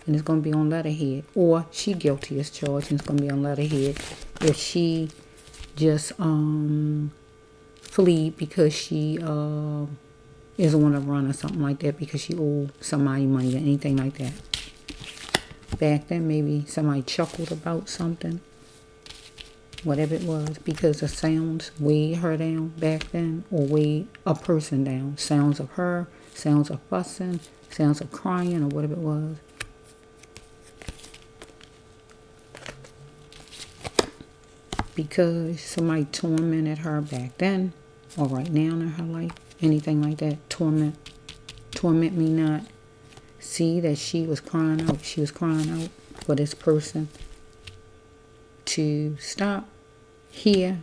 And it's going to be on letterhead. Or she guilty as charged and it's going to be on letterhead. If she just flee because she isn't want to run or something like that because she owed somebody money or anything like that. Back then maybe somebody chuckled about something. Whatever it was. Because the sounds weighed her down back then. Or weighed a person down. Sounds of her. Sounds of fussing. Sounds of crying or whatever it was. Because somebody tormented her back then or right now in her life, anything like that, torment me not. See that she was crying out for this person to stop, hear,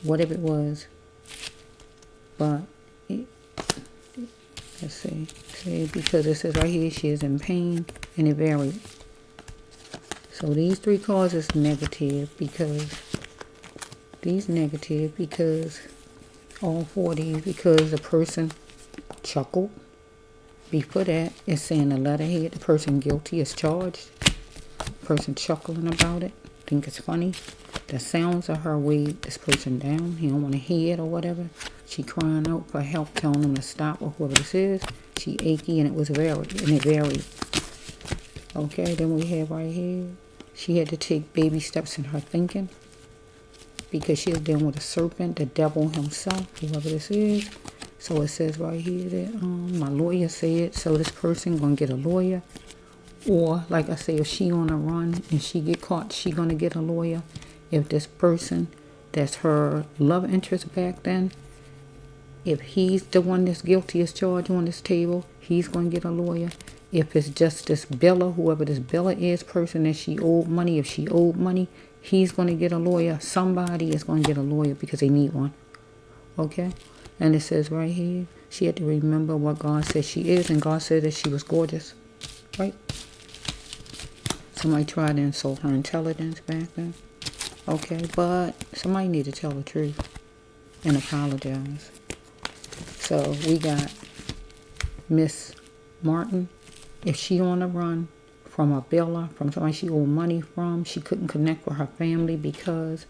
whatever it was. But let's see, because it says right here she is in pain and it varied. So these three cards is negative because all four of these, because the person chuckled. Before that, it's saying the letterhead, the person guilty is charged. The person chuckling about it, think it's funny. The sounds of her weighed this person down. He don't want to hear it or whatever. She crying out for help, telling him to stop or whoever this is. She achy and it varied. Okay, then we have right here, she had to take baby steps in her thinking. Because she is dealing with a serpent, the devil himself, whoever this is. So it says right here that my lawyer said, so this person going to get a lawyer. Or, like I say, if she on a run and she get caught, she going to get a lawyer. If this person, that's her love interest back then, if he's the one that's guilty as charged on this table, he's going to get a lawyer. If it's just this biller, whoever this biller is, person that she owed money, if she owed money, he's going to get a lawyer. Somebody is going to get a lawyer because they need one. Okay? And it says right here, she had to remember what God said she is. And God said that she was gorgeous. Right? Somebody tried to insult her intelligence back then. Okay? But somebody need to tell the truth and apologize. So we got Miss Martin. If she on the run from a biller, from somebody she owed money from, she couldn't connect with her family because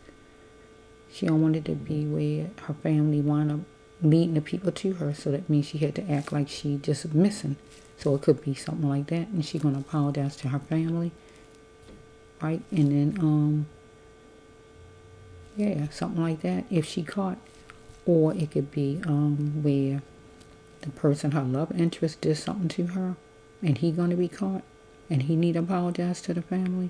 she don't want it to be where her family wound up leading the people to her. So that means she had to act like she just missing. So it could be something like that. And she going to apologize to her family. Right? And then, yeah, something like that. If she caught. Or it could be where the person, her love interest, did something to her. And he going to be caught. And he need to apologize to the family.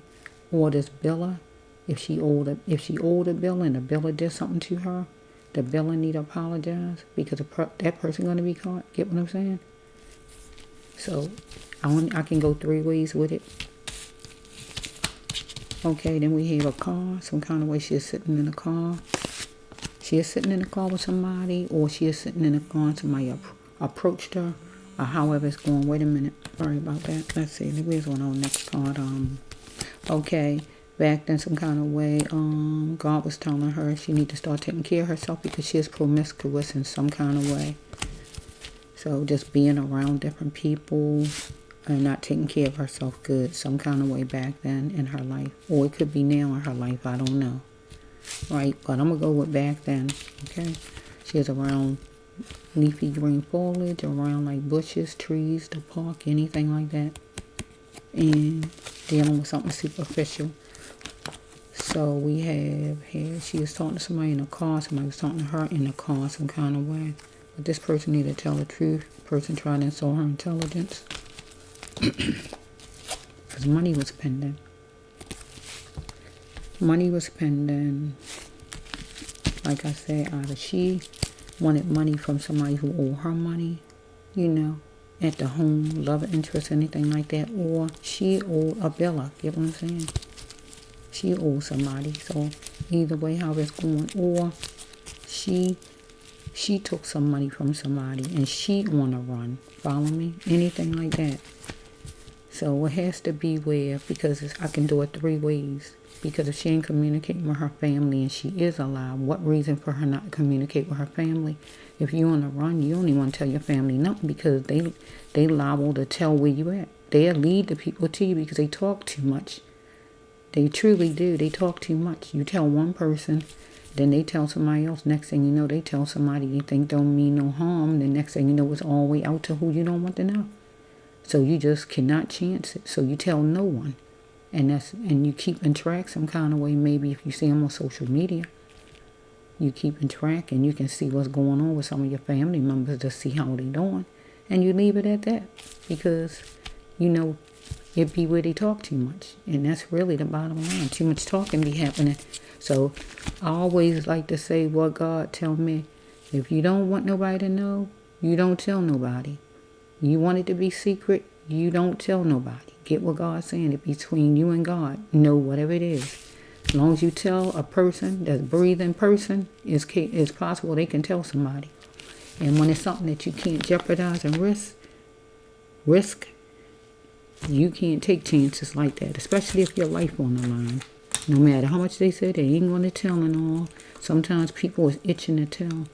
Or this biller. If she owed a bill and the biller did something to her, the biller need to apologize because that person going to be caught. Get what I'm saying? So I can go three ways with it. Okay, then we have a car. Some kind of way she is sitting in a car. She is sitting in a car with somebody, or she is sitting in a car and somebody approached her, or however it's going. Wait a minute. Sorry about that. Let's see. Where's one on next card? Okay. Back then some kind of way, God was telling her she need to start taking care of herself because she is promiscuous in some kind of way. So just being around different people and not taking care of herself good, some kind of way back then in her life. Or it could be now in her life, I don't know. Right, but I'm going to go with back then, okay? She is around leafy green foliage around like bushes, trees, the park, anything like that. And dealing with something superficial. So we have here, she was talking to somebody in a car, somebody was talking to her in the car some kind of way. But this person needed to tell the truth. The person tried to insult her intelligence. Because money was pending. Money was pending. Like I said, either she wanted money from somebody who owed her money, you know, at the home, love interest, anything like that, or she owed a biller. Get what I'm saying? She owed somebody. So either way, how it's going, or she took some money from somebody and she on a run. Follow me? Anything like that. So it has to be where, because I can do it 3 ways. Because if she ain't communicating with her family and she is alive, what reason for her not to communicate with her family? If you're on a run, you don't even want to tell your family nothing, because they liable to tell where you at. They'll lead the people to you because they talk too much. They truly do. They talk too much. You tell one person, then they tell somebody else. Next thing you know, they tell somebody you think don't mean no harm. The next thing you know, it's all the way out to who you don't want to know. So you just cannot chance it. So you tell no one. And you keep in track some kind of way. Maybe if you see them on social media, you keep in track and you can see what's going on with some of your family members to see how they doing. And you leave it at that, because, you know, it be where they talk too much. And that's really the bottom line. Too much talking be happening. So I always like to say what God tell me. If you don't want nobody to know, you don't tell nobody. You want it to be secret, you don't tell nobody. Get what God's saying. It's between you and God. Know whatever it is. As long as you tell a person, that's a breathing person, it's possible they can tell somebody. And when it's something that you can't jeopardize and risk, you can't take chances like that, especially if your life on the line. No matter how much they say, they ain't going to tell and all. Sometimes people is itching to tell,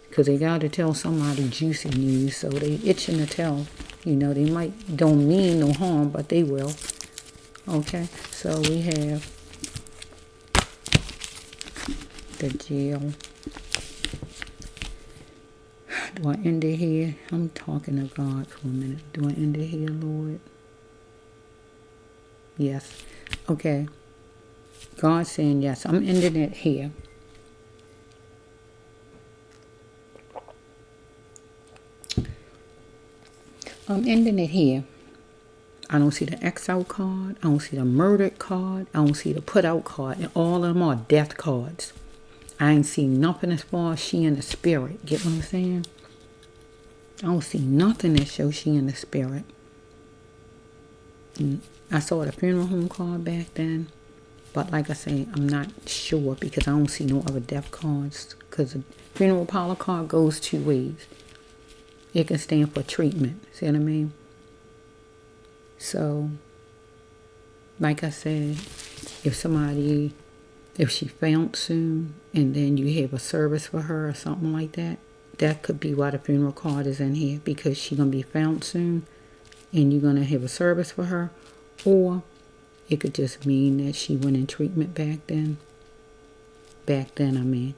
because they got to tell somebody juicy news, so they itching to tell. You know, they don't mean no harm, but they will. Okay, so we have the jail. Do I end it here? I'm talking to God for a minute. Do I end it here, Lord? Yes. Okay. God's saying yes. I'm ending it here. I'm ending it here. I don't see the X out card. I don't see the murdered card. I don't see the put out card. And all of them are death cards. I ain't seen nothing as far as she in the spirit. Get what I'm saying? I don't see nothing that shows she in the spirit. I saw the funeral home card back then. But like I say, I'm not sure because I don't see no other death cards. Because the funeral parlor card goes 2 ways. It can stand for treatment. See what I mean? So, like I said, if she found soon and then you have a service for her or something like that, that could be why the funeral card is in here, because she's going to be found soon and you're going to have a service for her. Or it could just mean that she went in treatment back then. I mean.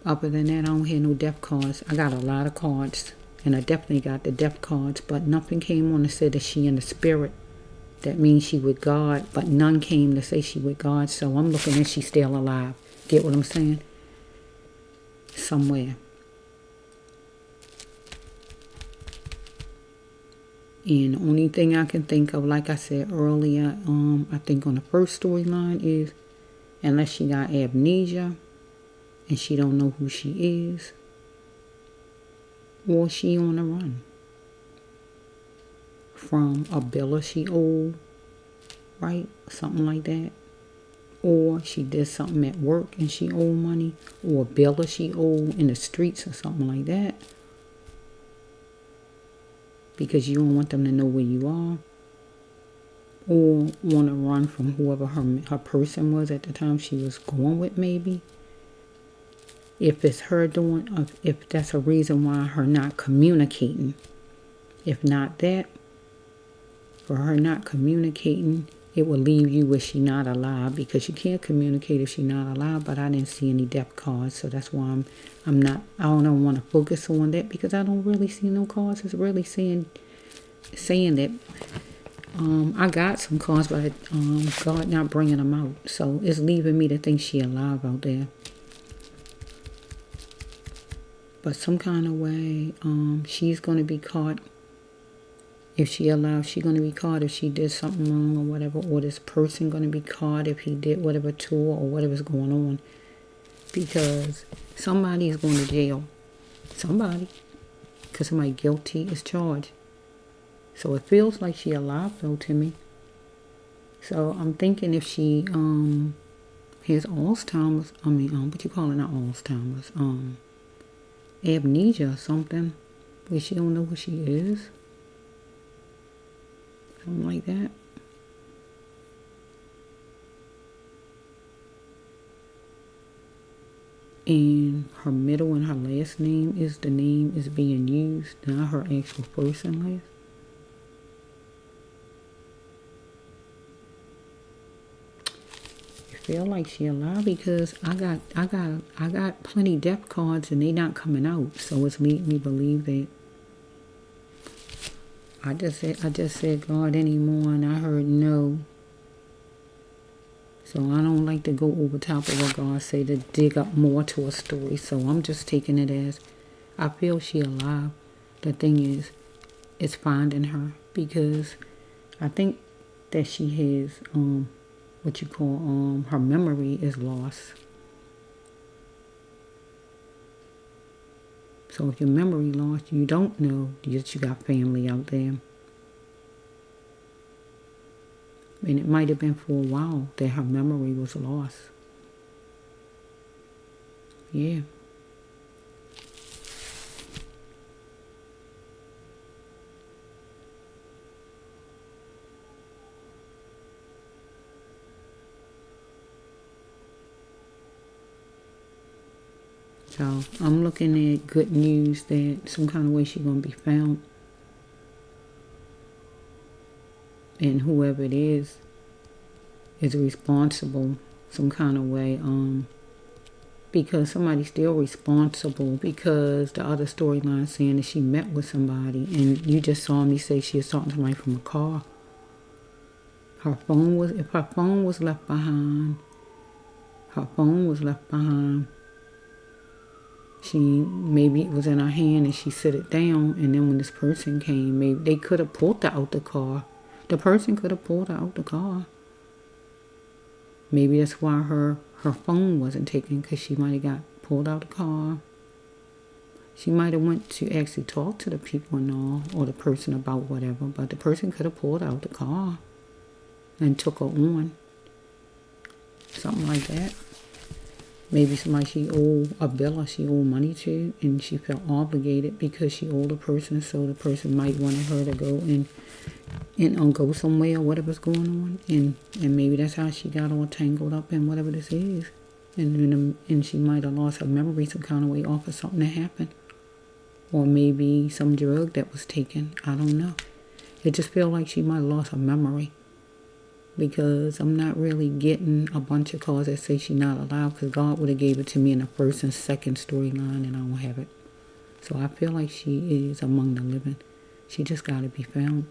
Other than that, I don't have no death cards. I got a lot of cards, and I definitely got the death cards, but nothing came on to say that she in the spirit. That means she with God, but none came to say she with God, so I'm looking at she's still alive. Get what I'm saying? Somewhere. And the only thing I can think of, like I said earlier, I think on the first storyline is, unless she got amnesia, and she don't know who she is, or she on the run from a biller she owed, right? Something like that. Or she did something at work and she owed money, or a biller she owed in the streets or something like that. Because you don't want them to know where you are. Or want to run from whoever her person was at the time she was going with, maybe. If it's her doing, if that's a reason why her not communicating. If not that, for her not communicating, it will leave you with she not alive, because you can't communicate if she not alive. But I didn't see any death cards, so that's why I don't want to focus on that, because I don't really see no cards. It's really saying that I got some cards, but God not bringing them out, so it's leaving me to think she alive out there. But some kind of way, she's going to be caught. If she alive, she's going to be caught if she did something wrong or whatever. Or this person going to be caught if he did whatever to her or whatever's going on. Because somebody is going to jail. Somebody. Because somebody guilty is charged. So it feels like she alive though to me. So I'm thinking if she has Alzheimer's. What you call it? Not Alzheimer's. Amnesia or something. Where she don't know who she is. Something like that. And her middle and her last name is the name is being used, not her actual first and last. I feel like she alive because I got plenty death cards and they not coming out, so it's leading me believe that. I just said God anymore, and I heard no. So I don't like to go over top of what God say to dig up more to a story. So I'm just taking it as I feel she alive. The thing is, it's finding her, because I think that she has what you call her memory is lost. So if your memory lost, you don't know that you got family out there. And it might have been for a while that her memory was lost. Yeah. So I'm looking at good news that some kind of way she's going to be found. And whoever it is responsible some kind of way. Because somebody's still responsible, because the other storyline saying that she met with somebody, and you just saw me say she was talking to somebody from a car. If her phone was left behind, maybe it was in her hand and she set it down, and then when this person came, maybe they could have pulled her out the car. The person could have pulled her out the car. Maybe that's why her phone wasn't taken, because she might have got pulled out the car. She might have went to actually talk to the people and all, or the person about whatever, but the person could have pulled out the car and took her on. Something like that. Maybe somebody she owed a bill or she owed money to, and she felt obligated because she owed a person, so the person might wanted her to go and go somewhere or whatever's going on, and maybe that's how she got all tangled up in whatever this is, and she might have lost her memory some kind of way off of something that happened, or maybe some drug that was taken. I don't know. It just feels like she might have lost her memory, because I'm not really getting a bunch of calls that say she's not alive, because God would have gave it to me in the first and second storyline, and I don't have it. So I feel like she is among the living. She just got to be found.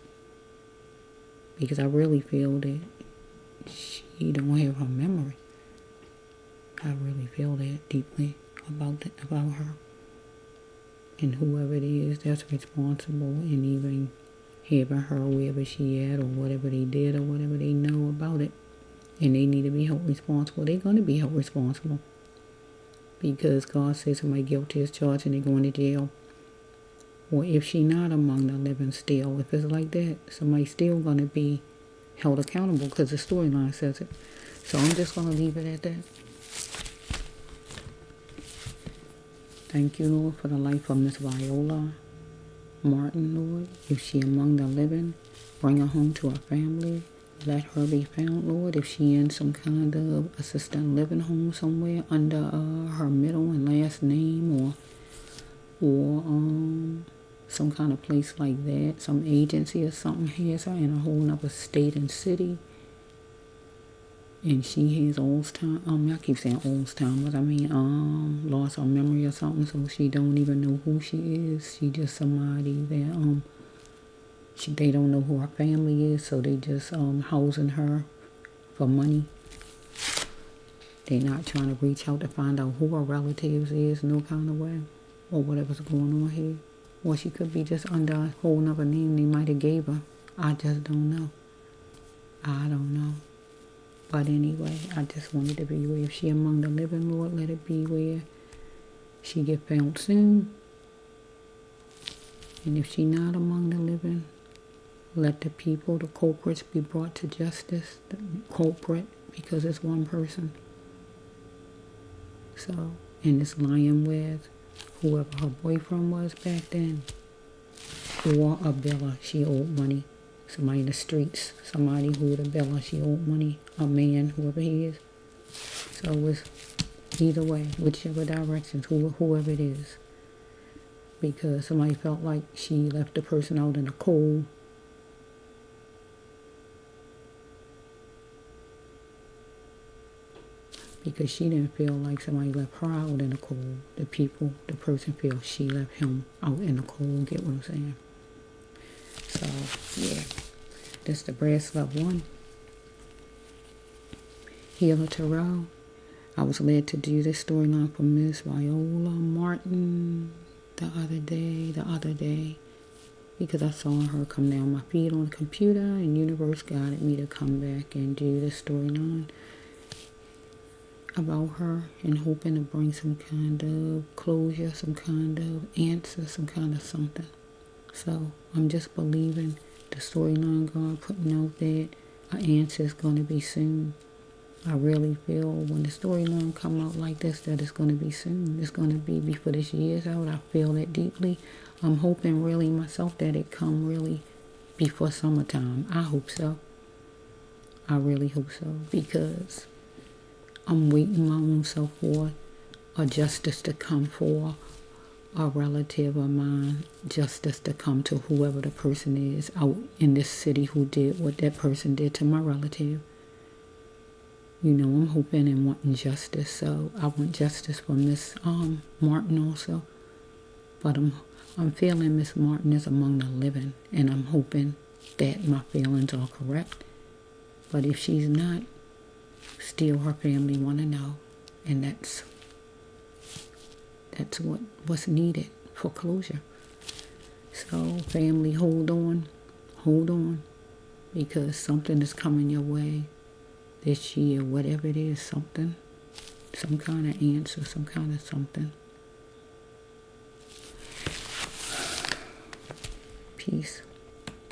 Because I really feel that she don't have her memory. I really feel that deeply about her. And whoever it is that's responsible, and even having her wherever she at, or whatever they did, or whatever they know about it, and they need to be held responsible, they're going to be held responsible. Because God says somebody guilty is charged and they're going to jail. Or if she not among the living still, if it's like that, somebody's still going to be held accountable, because the storyline says it. So I'm just going to leave it at that. Thank you, Lord, for the life of Miss Viola Martin, Lord. If she among the living, bring her home to her family. Let her be found, Lord. If she in some kind of assisted living home somewhere under her middle and last name, or some kind of place like that, some agency or something has her in a whole other state and city, and she has Alzheimer's. I keep saying Alzheimer's. I mean, lost her memory or something, so she don't even know who she is. She just somebody that they don't know who her family is, so they just housing her for money. They not trying to reach out to find out who her relatives is, no kind of way, or whatever's going on here. Or she could be just under a whole nother name they might have gave her. I just don't know. I don't know. But anyway, I just wanted to be where if she among the living, Lord, let it be where she get found soon. And if she not among the living, let the people, the culprits, be brought to justice. The culprit, because it's one person. So, and it's lying with whoever her boyfriend was back then. Or a Viola, she owed money. Somebody in the streets, somebody who would have Viola, she owed money. A man, whoever he is. So it's either way, whichever directions, whoever it is. Because somebody felt like she left the person out in the cold. Because she didn't feel like somebody left her out in the cold. The person feels she left him out in the cold. Get what I'm saying? So, yeah. This the Brass Love 1. Healer Tarot. I was led to do this storyline for Miss Viola Martin the other day. Because I saw her come down my feed on the computer, and universe guided me to come back and do this storyline about her, and hoping to bring some kind of closure, some kind of answer, some kind of something. So I'm just believing the storyline God putting out that an answer is going to be soon. I really feel when the storyline come out like this that it's going to be soon. It's going to be before this year's out. I feel that deeply. I'm hoping really myself that it come really before summertime. I hope so. I really hope so, because I'm waiting my own self for a justice to come for a relative of mine, justice to come to whoever the person is out in this city who did what that person did to my relative. You know, I'm hoping and wanting justice, so I want justice for Miss Martin also. But I'm feeling Miss Martin is among the living, and I'm hoping that my feelings are correct. But if she's not, still her family want to know, and that's what's needed for closure. So family, hold on, because something is coming your way this year, whatever it is, something, some kind of answer, some kind of something. Peace.